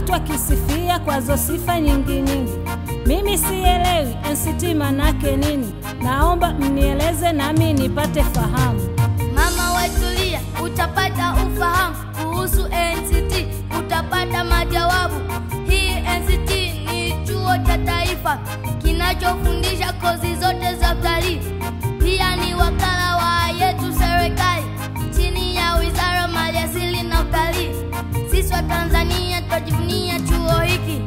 watu wakisifia kwazo sifa nyingi nyingi. Mimi sielewi NCT manake nini, naomba mnieleze nami nipate fahamu. Mama wetulia, utapata ufahamu kuhusu NCT, utapata majawabu. Hii NCT ni chuo cha taifa kinachofundisha kozi zote za utalii. Pia ni wakala wa yetu serikali chini ya Wizara Maliasili na Utalii. Sisi wa Tanzania tujivunia chuo hiki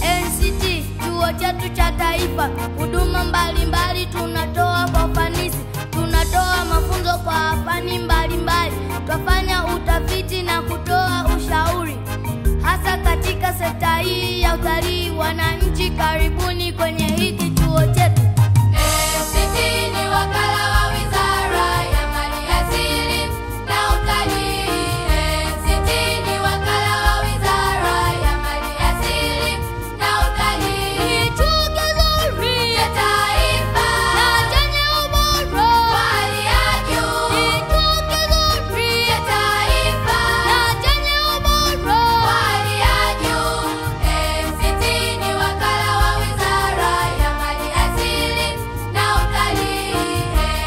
NCT, chuo chetu cha taifa. Huduma mbalimbali tunatoa kwa ufanisi, tunatoa mafunzo kwa fani mbalimbali, twafanya utafiti na kutoa ushauri hasa katika sekta hii ya utalii. Wananchi karibuni kwenye hiki chuo chetu. NCT ni wakala wa Wizara ya Maliasili na Utalii. NCT ni wakala wa Wizara ya Maliasili na Utalii. Chuo kizuri cha taifa na chenye ubora wa hali ya juu. chuo kizuri Cha taifa na chenye ubora wa hali ya juu. NCT ni wakala wa Wizara ya Maliasili na Utalii.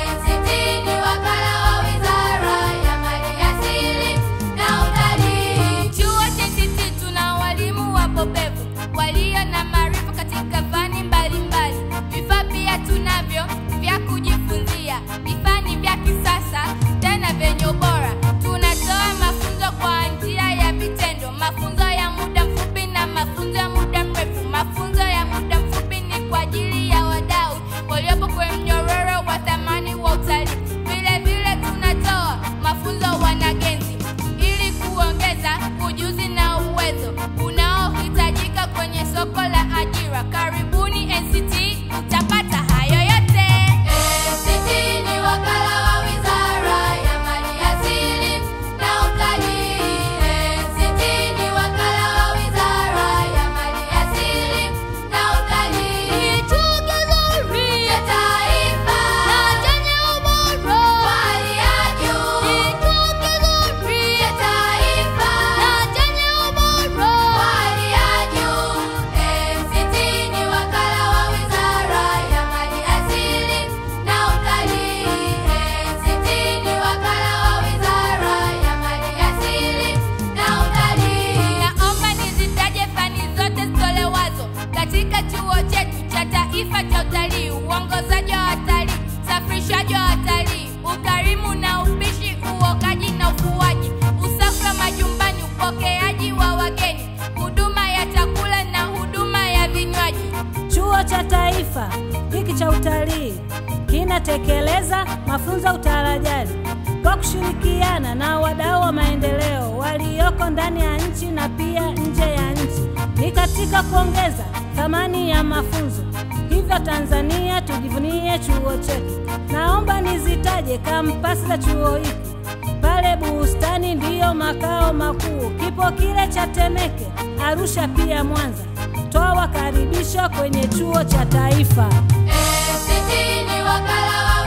NCT ni wakala wa Wizara ya Maliasili na Utalii. Chuo cha NCT tuna walimu wabobevu walio na maarifa katika fani mbalimbali. Vifaa pia tunavyo vya kujifunzia, vifaa ni vya kisasa tena vyenye ubora. Tunatoa mafunzo kwa njia ya vitendo, mafunzo ya muda mfupi na mafunzo ya muda mrefu. Mafunzo ya muda mfupi ni kwa ajili ya wadau waliopo kwenye mnyororo wa thamani wa utalii. Vile vile tunatoa mafunzo wanagenzi ili kuongeza ujuzi na uwezo unaohitajika kwenye soko la ajira. Karibuni NCT, utapata hayo yote. NCT ni wakala wa Wizara ya Maliasili na Utalii. NCT ni wakala wa Wizara ya Maliasili na Utalii. Chuo kizuri Cha taifa na chenye ubora wa hali ya juu. chuo kizuri Cha taifa na chenye ubora wa hali ya juu. NCT ni wakala wa Wizara ya Maliasili na Utalii. NCT ni wakala wa Wizara ya Maliasili na Utalii. Naomba nizitaje fani zote zitolewazo katika chuo chetu cha taifa cha utalii: uongozaji wa watalii, usafirishaji wa watalii, ukarimu na upishi, uokaji na ufuaji, usafi wa majumbani, upokeaji wa wageni, huduma ya chakula na huduma ya vinywaji. Chuo cha taifa hiki cha utalii kinatekeleza mafunzo ya utarajali kwa kushirikiana na wadau wa maendeleo walioko ndani ya nchi na pia nje ya nchi. Ni katika kuongeza thamani ya mafunzo, hivyo Tanzania tujivunie chuo chetu. Naomba nizitaje kampasi za chuo hiki. Pale Bustani ndiyo makao makuu, kipo kile cha Temeke, Arusha pia Mwanza. Twawakaribisha kwenye chuo cha taifa. NCT ni wakala wa